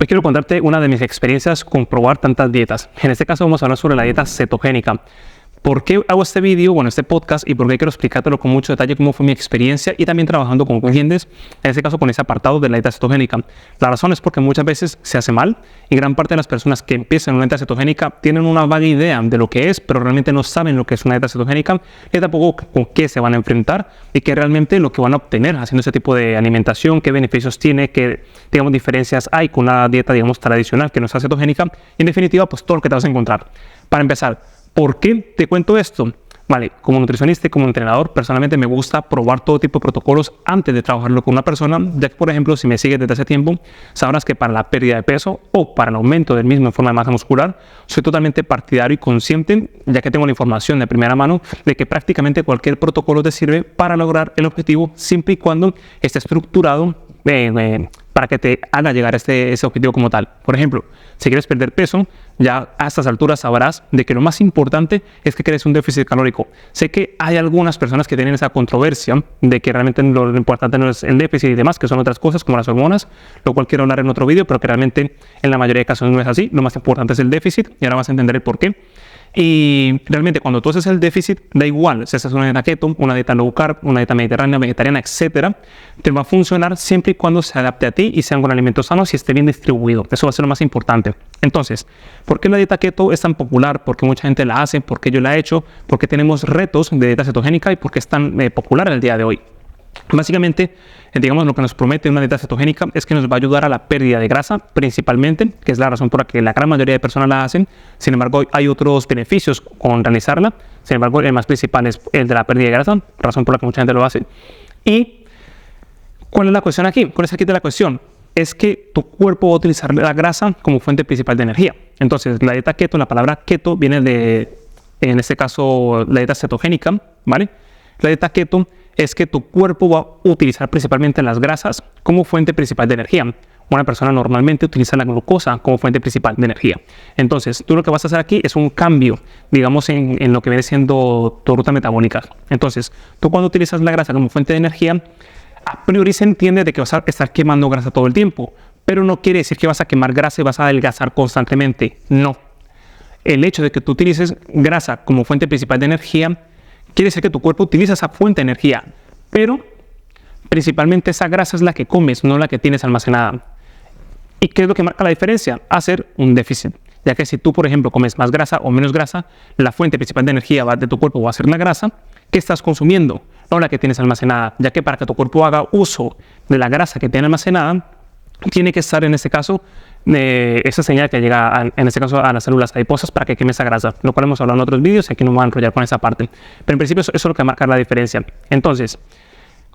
Hoy quiero contarte una de mis experiencias con probar tantas dietas. En este caso vamos a hablar sobre la dieta cetogénica. ¿Por qué hago este video, este podcast, y por qué quiero explicártelo con mucho detalle cómo fue mi experiencia y también trabajando con clientes, en este caso con ese apartado de la dieta cetogénica? La razón es porque muchas veces se hace mal y gran parte de las personas que empiezan una dieta cetogénica tienen una vaga idea de lo que es, pero realmente no saben lo que es una dieta cetogénica y tampoco con qué se van a enfrentar y qué realmente lo que van a obtener haciendo ese tipo de alimentación, qué beneficios tiene, qué, digamos, diferencias hay con una dieta, digamos, tradicional que no sea cetogénica y en definitiva, pues todo lo que te vas a encontrar. Para empezar, ¿por qué te cuento esto? Vale, como nutricionista y como entrenador, personalmente me gusta probar todo tipo de protocolos antes de trabajarlo con una persona, ya que, por ejemplo, si me sigues desde hace tiempo, sabrás que para la pérdida de peso o para el aumento del mismo en forma de masa muscular, soy totalmente partidario y consciente, ya que tengo la información de primera mano, de que prácticamente cualquier protocolo te sirve para lograr el objetivo, siempre y cuando esté estructurado para que te haga llegar a ese objetivo como tal. Por ejemplo, si quieres perder peso, ya a estas alturas sabrás de que lo más importante es que crees un déficit calórico. Sé que hay algunas personas que tienen esa controversia de que realmente lo importante no es el déficit y demás, que son otras cosas como las hormonas, lo cual quiero hablar en otro video, pero que realmente en la mayoría de casos no es así. Lo más importante es el déficit y ahora vas a entender el por qué. Y realmente cuando tú haces el déficit, da igual si haces una dieta keto, una dieta low carb, una dieta mediterránea, vegetariana, etcétera, te va a funcionar siempre y cuando se adapte a ti y sean con alimentos sanos y esté bien distribuido. Eso va a ser lo más importante. Entonces, ¿por qué la dieta keto es tan popular? ¿Por qué mucha gente la hace? ¿Por qué yo la he hecho? ¿Por qué tenemos retos de dieta cetogénica? ¿Y por qué es tan popular el día de hoy? Básicamente, digamos, lo que nos promete una dieta cetogénica es que nos va a ayudar a la pérdida de grasa, principalmente, que es la razón por la que la gran mayoría de personas la hacen. Sin embargo, hay otros beneficios con realizarla. Sin embargo, el más principal es el de la pérdida de grasa, razón por la que mucha gente lo hace. ¿Y cuál es la cuestión aquí? ¿Cuál es aquí de la cuestión? Es que tu cuerpo va a utilizar la grasa como fuente principal de energía. Entonces, la dieta keto, la palabra keto viene de, en este caso, la dieta cetogénica, ¿vale? La dieta keto es que tu cuerpo va a utilizar principalmente las grasas como fuente principal de energía. Una persona normalmente utiliza la glucosa como fuente principal de energía. Entonces, tú lo que vas a hacer aquí es un cambio, digamos, en lo que viene siendo tu ruta metabólica. Entonces, tú cuando utilizas la grasa como fuente de energía, a priori se entiende de que vas a estar quemando grasa todo el tiempo, pero no quiere decir que vas a quemar grasa y vas a adelgazar constantemente. No. El hecho de que tú utilices grasa como fuente principal de energía quiere decir que tu cuerpo utiliza esa fuente de energía, pero principalmente esa grasa es la que comes, no la que tienes almacenada. ¿Y qué es lo que marca la diferencia? Hacer un déficit. Ya que si tú, por ejemplo, comes más grasa o menos grasa, la fuente principal de energía de tu cuerpo va a ser la grasa que estás consumiendo, no la que tienes almacenada. Ya que para que tu cuerpo haga uso de la grasa que tiene almacenada, tiene que estar en este caso esa señal que llega en este caso a las células adiposas para que queme esa grasa, lo cual hemos hablado en otros vídeos y aquí no me voy a enrollar con esa parte, pero en principio eso es lo que marca la diferencia. Entonces,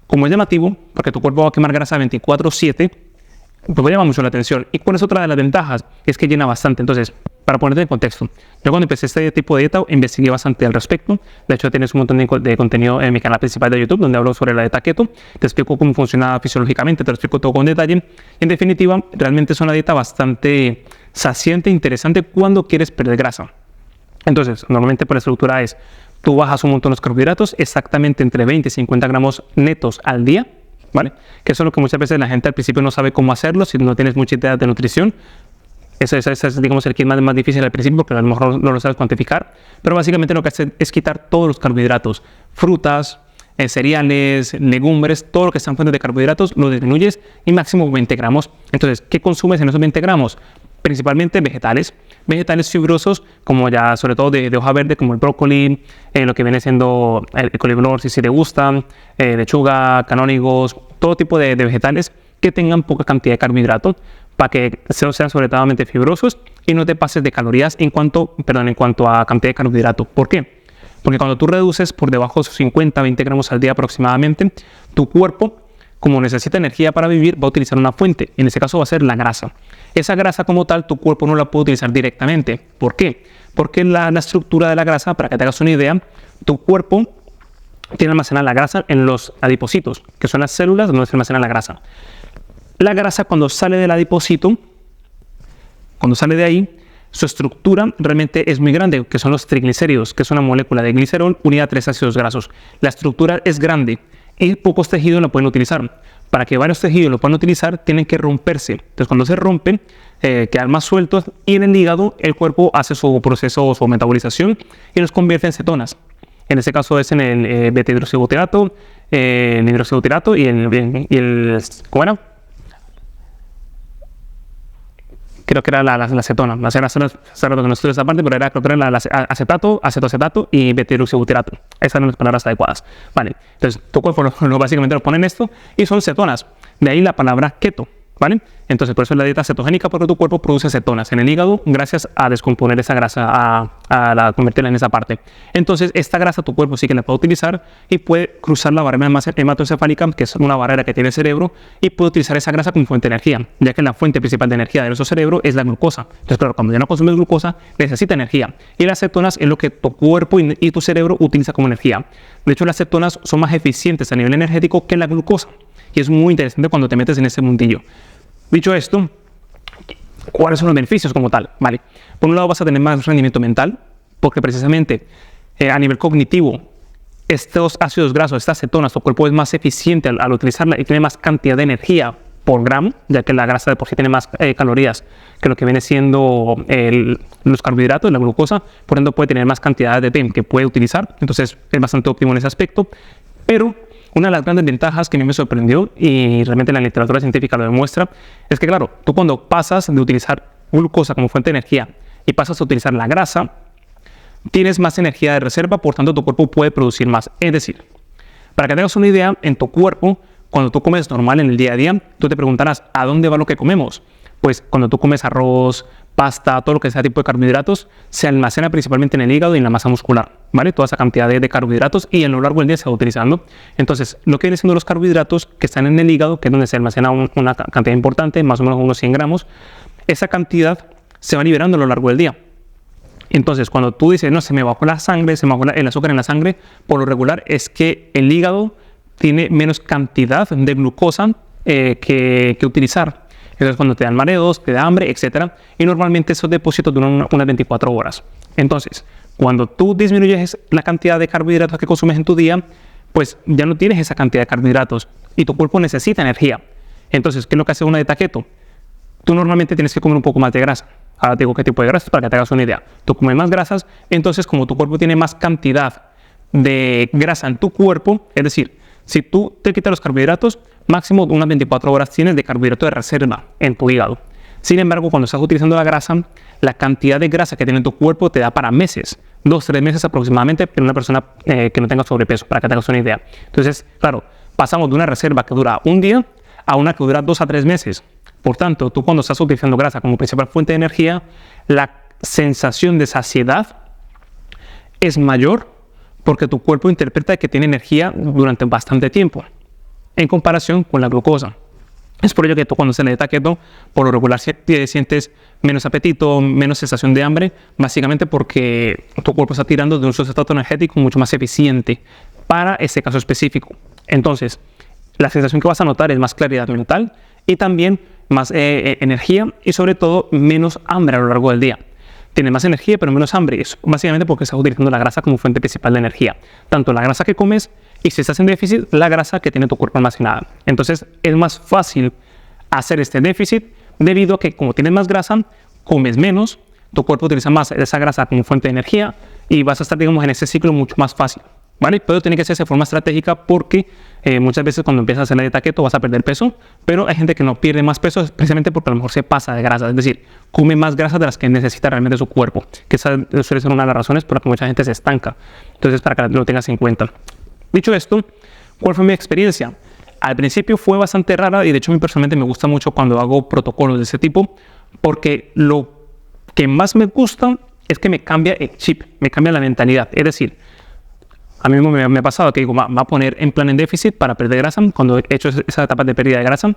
como es llamativo, porque tu cuerpo va a quemar grasa 24/7, pues me llama mucho la atención. ¿Y cuál es otra de las ventajas? Es que llena bastante. Entonces, para ponerte en contexto, yo cuando empecé este tipo de dieta investigué bastante al respecto. De hecho, tienes un montón de contenido en mi canal principal de YouTube donde hablo sobre la dieta keto. Te explico cómo funciona fisiológicamente, te lo explico todo con detalle. En definitiva, realmente es una dieta bastante saciante e interesante cuando quieres perder grasa. Entonces, normalmente por la estructura es, tú bajas un montón los carbohidratos, exactamente entre 20 y 50 gramos netos al día, ¿vale? Que eso es lo que muchas veces la gente al principio no sabe cómo hacerlo si no tienes mucha idea de nutrición. Ese es, digamos, el kit más difícil al principio, porque a lo mejor no lo sabes cuantificar. Pero básicamente lo que hace es quitar todos los carbohidratos, frutas, cereales, legumbres, todo lo que están fuentes de carbohidratos, lo disminuyes y máximo 20 gramos. Entonces, ¿qué consumes en esos 20 gramos? Principalmente vegetales fibrosos, como ya sobre todo de hoja verde, como el brócoli, lo que viene siendo el coliflor, si te gusta, lechuga, canónigos, todo tipo de vegetales que tengan poca cantidad de carbohidratos, para que sean sobremanera fibrosos y no te pases de calorías en cuanto a cantidad de carbohidratos. ¿Por qué? Porque cuando tú reduces por debajo de 50, 20 gramos al día aproximadamente, tu cuerpo, como necesita energía para vivir, va a utilizar una fuente. En este caso va a ser la grasa. Esa grasa como tal, tu cuerpo no la puede utilizar directamente. ¿Por qué? Porque la estructura de la grasa, para que te hagas una idea, tu cuerpo tiene almacenada la grasa en los adipocitos, que son las células donde se almacena la grasa. La grasa cuando sale del adipocito, cuando sale de ahí, su estructura realmente es muy grande, que son los triglicéridos, que es una molécula de glicerol unida a 3 ácidos grasos. La estructura es grande y pocos tejidos la pueden utilizar. para que varios tejidos lo puedan utilizar, tienen que romperse. Entonces, cuando se rompen, quedan más sueltos y en el hígado el cuerpo hace su proceso, su metabolización y los convierte en cetonas. En este caso es en el beta-hidroxibutirato, el hidroxibutirato y el ¿cómo era? Creo que era la cetona. Hace rato que no estudio esa parte, pero creo que era acetato, acetoacetato y beta-hidroxibutirato. Esas eran las palabras adecuadas. Vale, entonces tu cuerpo básicamente lo pone en esto y son cetonas. De ahí la palabra keto. ¿Vale? Entonces, por eso es la dieta cetogénica, porque tu cuerpo produce cetonas en el hígado gracias a descomponer esa grasa, a convertirla en esa parte. Entonces, esta grasa tu cuerpo sí que la puede utilizar y puede cruzar la barrera hematoencefálica, que es una barrera que tiene el cerebro, y puede utilizar esa grasa como fuente de energía, ya que la fuente principal de energía de nuestro cerebro es la glucosa. Entonces, claro, cuando ya no consumes glucosa, necesita energía. Y las cetonas es lo que tu cuerpo y tu cerebro utiliza como energía. De hecho, las cetonas son más eficientes a nivel energético que la glucosa. Y es muy interesante cuando te metes en ese mundillo. Dicho esto, ¿cuáles son los beneficios como tal? Vale. Por un lado vas a tener más rendimiento mental, porque precisamente a nivel cognitivo, estos ácidos grasos, estas cetonas, tu cuerpo es más eficiente al utilizarla y tiene más cantidad de energía por gramo, ya que la grasa de por sí tiene más calorías que lo que viene siendo los carbohidratos, la glucosa, por ende puede tener más cantidad de TEM que puede utilizar, entonces es bastante óptimo en ese aspecto, pero una de las grandes ventajas que a mí me sorprendió, y realmente la literatura científica lo demuestra, es que claro, tú cuando pasas de utilizar glucosa como fuente de energía y pasas a utilizar la grasa, tienes más energía de reserva, por tanto tu cuerpo puede producir más. Es decir, para que tengas una idea, en tu cuerpo, cuando tú comes normal en el día a día, tú te preguntarás, ¿a dónde va lo que comemos? Pues cuando tú comes arroz, pasta, todo lo que sea tipo de carbohidratos, se almacena principalmente en el hígado y en la masa muscular, ¿vale? Toda esa cantidad de carbohidratos y a lo largo del día se va utilizando. Entonces, lo que vienen siendo los carbohidratos que están en el hígado, que es donde se almacena una cantidad importante, más o menos unos 100 gramos, esa cantidad se va liberando a lo largo del día. Entonces, cuando tú dices, no, se me bajó la sangre, se me bajó el azúcar en la sangre, por lo regular es que el hígado tiene menos cantidad de glucosa que utilizar. Entonces, cuando te dan mareos, te da hambre, etc. Y normalmente esos depósitos duran unas 24 horas. Entonces, cuando tú disminuyes la cantidad de carbohidratos que consumes en tu día, pues ya no tienes esa cantidad de carbohidratos y tu cuerpo necesita energía. Entonces, ¿qué es lo que hace una dieta keto? Tú normalmente tienes que comer un poco más de grasa. Ahora te digo qué tipo de grasas para que te hagas una idea. Tú comes más grasas, entonces como tu cuerpo tiene más cantidad de grasa en tu cuerpo, es decir, si tú te quitas los carbohidratos, máximo unas 24 horas tienes de carbohidrato de reserva en tu hígado. Sin embargo, cuando estás utilizando la grasa, la cantidad de grasa que tiene tu cuerpo te da para meses, 2-3 meses aproximadamente, para una persona que no tenga sobrepeso, para que te hagas una idea. Entonces, claro, pasamos de una reserva que dura un día a una que dura 2 a 3 meses. Por tanto, tú cuando estás utilizando grasa como principal fuente de energía, la sensación de saciedad es mayor porque tu cuerpo interpreta que tiene energía durante bastante tiempo en comparación con la glucosa. Es por ello que tú cuando se le dieta keto, por lo regular sientes menos apetito, menos sensación de hambre, básicamente porque tu cuerpo está tirando de un sustrato energético mucho más eficiente para ese caso específico. Entonces, la sensación que vas a notar es más claridad mental y también más energía y sobre todo menos hambre a lo largo del día. Tienes más energía pero menos hambre, es básicamente porque estás utilizando la grasa como fuente principal de energía. Tanto la grasa que comes y si estás en déficit, la grasa que tiene tu cuerpo almacenada. Entonces es más fácil hacer este déficit debido a que como tienes más grasa, comes menos, tu cuerpo utiliza más esa grasa como fuente de energía y vas a estar, digamos, en ese ciclo mucho más fácil. ¿Vale? Pero tiene que hacerse de forma estratégica porque muchas veces cuando empiezas a hacer la dieta keto vas a perder peso, pero hay gente que no pierde más peso precisamente porque a lo mejor se pasa de grasa, es decir, come más grasa de las que necesita realmente su cuerpo, que esa suele ser una de las razones por las que mucha gente se estanca. Entonces, para que lo tengas en cuenta. Dicho esto, ¿cuál fue mi experiencia? Al principio fue bastante rara y de hecho a mí personalmente me gusta mucho cuando hago protocolos de ese tipo porque lo que más me gusta es que me cambia el chip, me cambia la mentalidad, es decir, a mí mismo me ha pasado que digo, va a poner en plan en déficit para perder grasa cuando he hecho esa etapa de pérdida de grasa,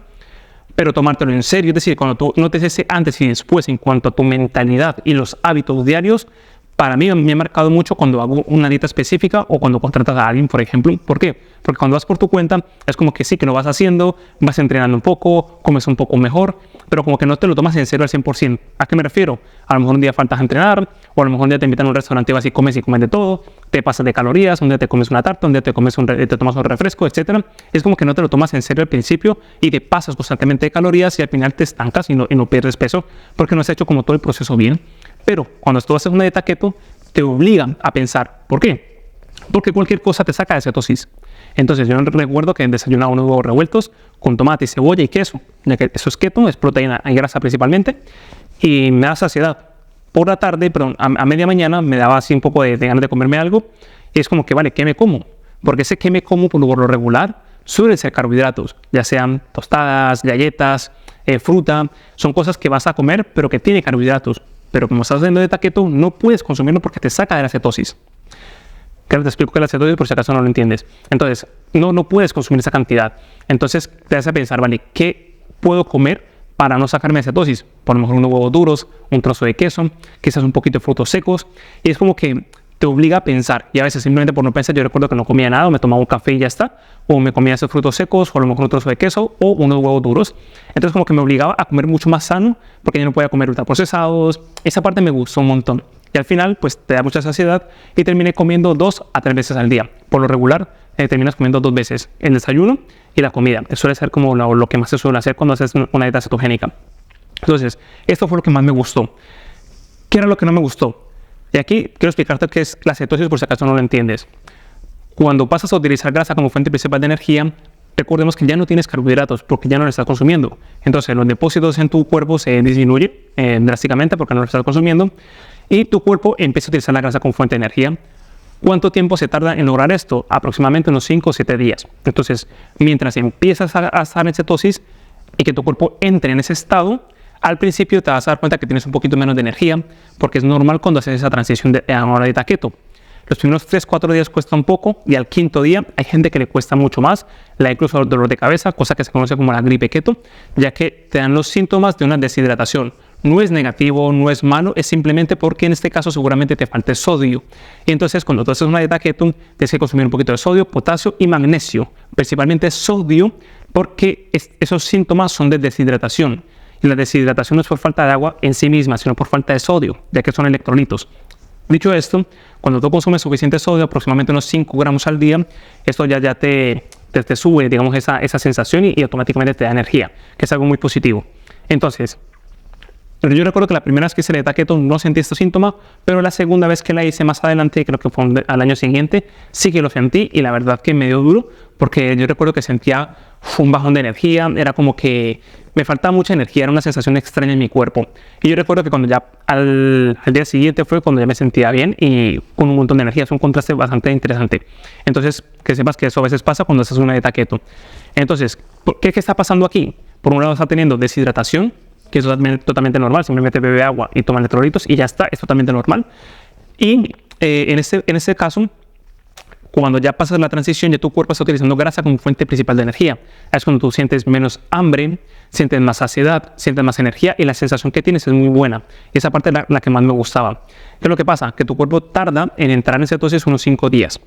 pero tomártelo en serio, es decir, cuando tú notes ese antes y después en cuanto a tu mentalidad y los hábitos diarios, para mí me ha marcado mucho cuando hago una dieta específica o cuando contratas a alguien, por ejemplo. ¿Por qué? Porque cuando vas por tu cuenta, es como que sí, que lo vas haciendo, vas entrenando un poco, comes un poco mejor, pero como que no te lo tomas en serio al 100%. ¿A qué me refiero? A lo mejor un día faltas a entrenar, o a lo mejor un día te invitan a un restaurante y vas y comes de todo, te pasas de calorías, un día te comes una tarta, un día te tomas un refresco, etc. Es como que no te lo tomas en serio al principio y te pasas constantemente de calorías y al final te estancas y no pierdes peso porque no has hecho como todo el proceso bien. Pero cuando tú haces una dieta keto, te obligan a pensar. ¿Por qué? Porque cualquier cosa te saca de cetosis. Entonces yo recuerdo que desayunaba unos huevos revueltos con tomate, cebolla y queso, ya que eso es keto, es proteína y grasa principalmente, y me da saciedad. Por la tarde, perdón, a media mañana me daba así un poco de ganas de comerme algo, y es como que, vale, ¿qué me como? Porque ese que me como por lo regular suelen ser carbohidratos, ya sean tostadas, galletas, fruta, son cosas que vas a comer pero que tienen carbohidratos. Pero como estás haciendo dieta keto, no puedes consumirlo porque te saca de la cetosis. Claro, te explico que la cetosis por si acaso no lo entiendes. Entonces, no puedes consumir esa cantidad. Entonces, te hace pensar, vale, ¿qué puedo comer para no sacarme de cetosis? Por lo mejor unos huevos duros, un trozo de queso, quizás un poquito de frutos secos. Y es como que te obliga a pensar. Y a veces simplemente por no pensar, yo recuerdo que no comía nada, o me tomaba un café y ya está. O me comía esos frutos secos, o a lo mejor un trozo de queso, o unos huevos duros. Entonces como que me obligaba a comer mucho más sano, porque yo no podía comer ultraprocesados. Esa parte me gustó un montón. Y al final, pues te da mucha saciedad y terminé comiendo 2 a 3 veces al día. Por lo regular, terminas comiendo 2 veces, el desayuno y la comida. Eso suele ser como lo que más se suele hacer cuando haces una dieta cetogénica. Entonces, esto fue lo que más me gustó. ¿Qué era lo que no me gustó? Y aquí quiero explicarte qué es la cetosis por si acaso no lo entiendes. Cuando pasas a utilizar grasa como fuente principal de energía, recordemos que ya no tienes carbohidratos porque ya no lo estás consumiendo. Entonces los depósitos en tu cuerpo se disminuyen drásticamente porque no lo estás consumiendo y tu cuerpo empieza a utilizar la grasa como fuente de energía. ¿Cuánto tiempo se tarda en lograr esto? Aproximadamente unos 5 o 7 días. Entonces, mientras empiezas a estar en cetosis y que tu cuerpo entre en ese estado, al principio te vas a dar cuenta que tienes un poquito menos de energía, porque es normal cuando haces esa transición a una dieta keto. Los primeros 3-4 días cuesta un poco y al 5.º día hay gente que le cuesta mucho más, le da incluso dolor de cabeza, cosa que se conoce como la gripe keto, ya que te dan los síntomas de una deshidratación. No es negativo, no es malo, es simplemente porque en este caso seguramente te falta sodio. Y entonces cuando tú haces una dieta keto, tienes que consumir un poquito de sodio, potasio y magnesio, principalmente sodio, porque esos síntomas son de deshidratación. Y la deshidratación no es por falta de agua en sí misma, sino por falta de sodio, ya que son electrolitos. Dicho esto, cuando tú consumes suficiente sodio, aproximadamente unos 5 gramos al día, esto ya te sube, digamos, esa sensación y automáticamente te da energía, que es algo muy positivo. Entonces, yo recuerdo que la primera vez que hice la dieta keto no sentí estos síntomas, pero la segunda vez que la hice más adelante, creo que fue al año siguiente, sí que lo sentí y la verdad que me dio duro, porque yo recuerdo que sentía un bajón de energía, era como que me faltaba mucha energía, era una sensación extraña en mi cuerpo. Y yo recuerdo que cuando ya al día siguiente fue cuando ya me sentía bien y con un montón de energía, es un contraste bastante interesante. Entonces, que sepas que eso a veces pasa cuando haces una dieta keto. Entonces, ¿qué está pasando aquí? Por un lado está teniendo deshidratación, que es totalmente normal, simplemente bebe agua y toma electrolitos y ya está, es totalmente normal. Y en ese caso, cuando ya pasas la transición, ya tu cuerpo está utilizando grasa como fuente principal de energía. Es cuando tú sientes menos hambre, sientes más saciedad, sientes más energía y la sensación que tienes es muy buena. Y esa parte es la que más me gustaba. ¿Qué es lo que pasa? Que tu cuerpo tarda en entrar en cetosis unos 5 días.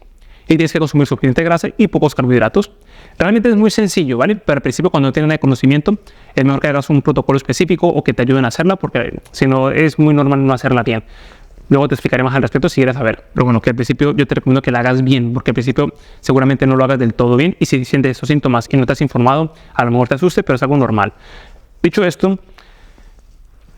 Y tienes que consumir suficiente grasa y pocos carbohidratos. Realmente es muy sencillo, ¿vale? Pero al principio, cuando no tienes nada de conocimiento, es mejor que hagas un protocolo específico o que te ayuden a hacerla, porque si no, es muy normal no hacerla bien. Luego te explicaré más al respecto si quieres saber. Pero bueno, que al principio yo te recomiendo que la hagas bien, porque al principio seguramente no lo hagas del todo bien. Y si sientes esos síntomas y no te has informado, a lo mejor te asuste, pero es algo normal. Dicho esto,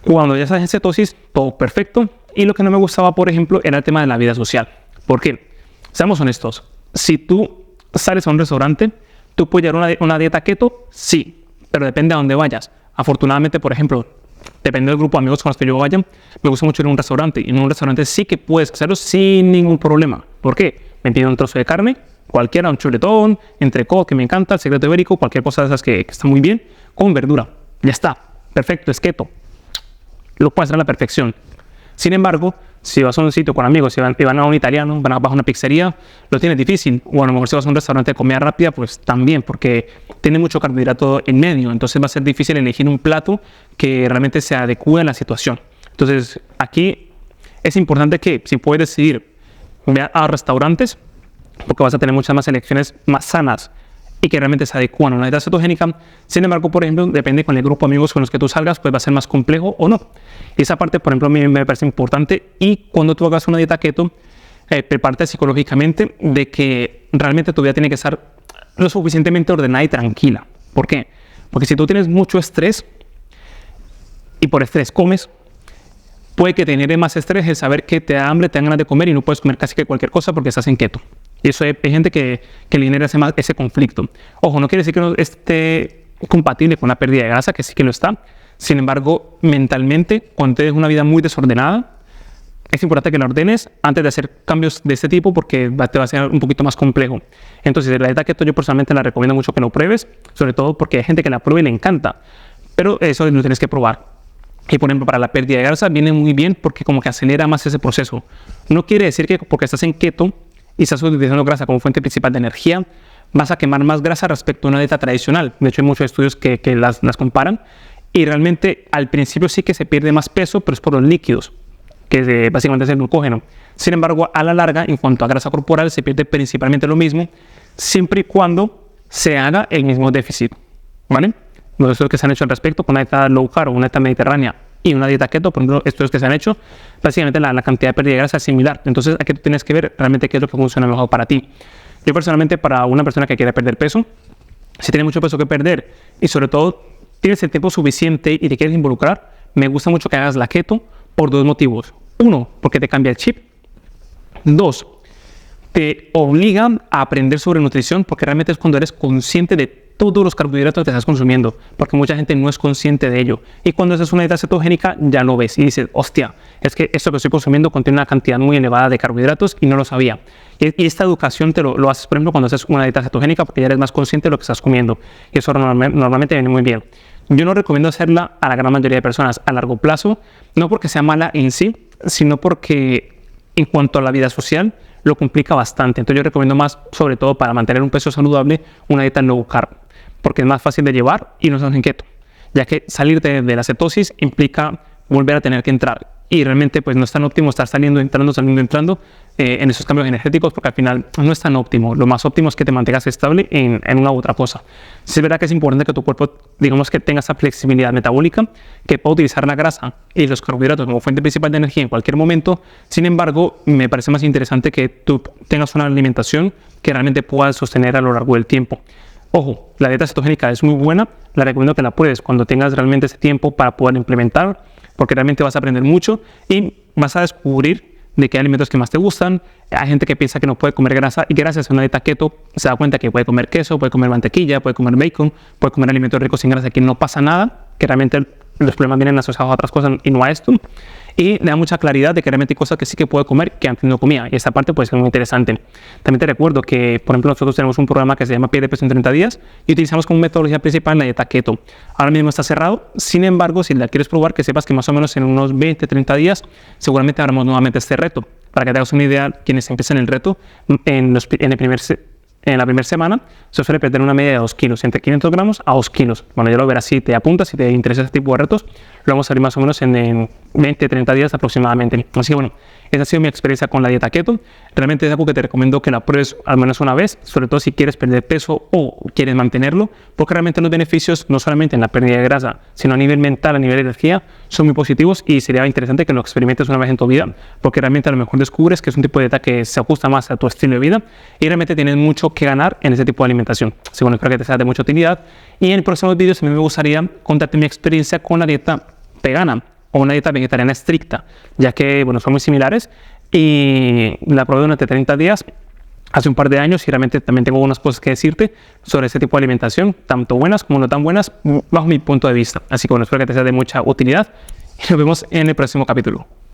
cuando ya estás en cetosis, todo perfecto. Y lo que no me gustaba, por ejemplo, era el tema de la vida social. ¿Por qué? Seamos honestos. Si tú sales a un restaurante, ¿tú puedes llevar una dieta keto? Sí, pero depende a dónde vayas. Afortunadamente, por ejemplo, depende del grupo de amigos con los que yo vaya, me gusta mucho ir a un restaurante. Y en un restaurante sí que puedes hacerlo sin ningún problema. ¿Por qué? Me pido un trozo de carne, cualquiera, un chuletón, entrecot, que me encanta, el secreto ibérico, cualquier cosa de esas que está muy bien, con verdura. Ya está. Perfecto, es keto. Lo puedes hacer a la perfección. Sin embargo, si vas a un sitio con amigos, si van a un italiano, van a una pizzería, lo tienes difícil. O a lo mejor si vas a un restaurante de comida rápida, pues también, porque tiene mucho carbohidrato en medio. Entonces va a ser difícil elegir un plato que realmente se adecue a la situación. Entonces aquí es importante que si puedes decidir, ve a restaurantes, porque vas a tener muchas más elecciones más sanas y que realmente se adecúan a una dieta cetogénica. Sin embargo, por ejemplo, depende con el grupo de amigos con los que tú salgas, pues va a ser más complejo o no. Y esa parte, por ejemplo, a mí me parece importante. Y cuando tú hagas una dieta keto, prepárate psicológicamente de que realmente tu vida tiene que estar lo suficientemente ordenada y tranquila. ¿Por qué? Porque si tú tienes mucho estrés y por estrés comes, puede que te genere más estrés el saber que te da hambre, te dan ganas de comer y no puedes comer casi que cualquier cosa porque estás en keto. Y eso hay gente que le genera ese conflicto. Ojo, no quiere decir que no esté compatible con la pérdida de grasa, que sí que lo está. Sin embargo, mentalmente, cuando tienes una vida muy desordenada, es importante que la ordenes antes de hacer cambios de este tipo porque te va a ser un poquito más complejo. Entonces, la dieta keto yo personalmente la recomiendo mucho que lo pruebes, sobre todo porque hay gente que la prueba y le encanta. Pero eso lo tienes que probar. Y por ejemplo, para la pérdida de grasa viene muy bien porque como que acelera más ese proceso. No quiere decir que porque estás en keto y estás utilizando grasa como fuente principal de energía, vas a quemar más grasa respecto a una dieta tradicional. De hecho, hay muchos estudios que las comparan. Y realmente al principio sí que se pierde más peso, pero es por los líquidos, que básicamente es el glucógeno. Sin embargo, a la larga, en cuanto a grasa corporal, se pierde principalmente lo mismo, siempre y cuando se haga el mismo déficit. ¿Vale? Los estudios que se han hecho al respecto con una dieta low carb, una dieta mediterránea y una dieta keto, por ejemplo, estudios que se han hecho, básicamente la cantidad de pérdida de grasa es similar. Entonces, aquí tú tienes que ver realmente qué es lo que funciona mejor para ti. Yo personalmente, para una persona que quiere perder peso, si tiene mucho peso que perder y sobre todo tienes el tiempo suficiente y te quieres involucrar, me gusta mucho que hagas la keto por dos motivos. Uno, porque te cambia el chip. Dos, te obliga a aprender sobre nutrición porque realmente es cuando eres consciente de todos los carbohidratos que estás consumiendo, porque mucha gente no es consciente de ello. Y cuando haces una dieta cetogénica ya lo ves y dices, hostia, es que esto que estoy consumiendo contiene una cantidad muy elevada de carbohidratos y no lo sabía. Y esta educación te lo haces, por ejemplo, cuando haces una dieta cetogénica porque ya eres más consciente de lo que estás comiendo. Y eso normalmente viene muy bien. Yo no recomiendo hacerla a la gran mayoría de personas a largo plazo, no porque sea mala en sí, sino porque en cuanto a la vida social lo complica bastante. Entonces yo recomiendo más, sobre todo para mantener un peso saludable, una dieta low carb, porque es más fácil de llevar y no estás en keto, ya que salir de la cetosis implica volver a tener que entrar y realmente pues no es tan óptimo estar saliendo, entrando en esos cambios energéticos porque al final no es tan óptimo. Lo más óptimo es que te mantengas estable en una u otra cosa. Sí es verdad que es importante que tu cuerpo, digamos que tenga esa flexibilidad metabólica, que pueda utilizar la grasa y los carbohidratos como fuente principal de energía en cualquier momento. Sin embargo, me parece más interesante que tú tengas una alimentación que realmente puedas sostener a lo largo del tiempo. Ojo, la dieta cetogénica es muy buena, la recomiendo que la pruebes cuando tengas realmente ese tiempo para poder implementar, porque realmente vas a aprender mucho y vas a descubrir de qué alimentos que más te gustan. Hay gente que piensa que no puede comer grasa y gracias a una dieta keto se da cuenta que puede comer queso, puede comer mantequilla, puede comer bacon, puede comer alimentos ricos sin grasa, que no pasa nada, que realmente los problemas vienen asociados a otras cosas y no a esto. Y le da mucha claridad de que realmente hay cosas que sí que puede comer que antes no comía. Y esa parte puede ser muy interesante. También te recuerdo que, por ejemplo, nosotros tenemos un programa que se llama Pierde Peso en 30 días y utilizamos como metodología principal la dieta keto. Ahora mismo está cerrado. Sin embargo, si la quieres probar, que sepas que más o menos en unos 20, 30 días seguramente haremos nuevamente este reto. Para que te hagas una idea, quienes empiezan el reto, en la primera semana se suele perder una media de 2 kilos, entre 500 gramos a 2 kilos. Bueno, ya lo verás si te apuntas, si te interesa este tipo de retos, lo vamos a hacer más o menos en 20, 30 días aproximadamente. Así que bueno, esa ha sido mi experiencia con la dieta keto. Realmente es algo que te recomiendo que la pruebes al menos una vez, sobre todo si quieres perder peso o quieres mantenerlo, porque realmente los beneficios, no solamente en la pérdida de grasa, sino a nivel mental, a nivel de energía, son muy positivos y sería interesante que lo experimentes una vez en tu vida, porque realmente a lo mejor descubres que es un tipo de dieta que se ajusta más a tu estilo de vida y realmente tienes mucho que ganar en ese tipo de alimentación. Así que bueno, espero que te sea de mucha utilidad y en próximos vídeos a mí me gustaría contarte mi experiencia con la dieta vegana o una dieta vegetariana estricta, ya que bueno, son muy similares y la probé durante 30 días hace un par de años y realmente también tengo unas cosas que decirte sobre ese tipo de alimentación, tanto buenas como no tan buenas, bajo mi punto de vista. Así que bueno, espero que te sea de mucha utilidad y nos vemos en el próximo capítulo.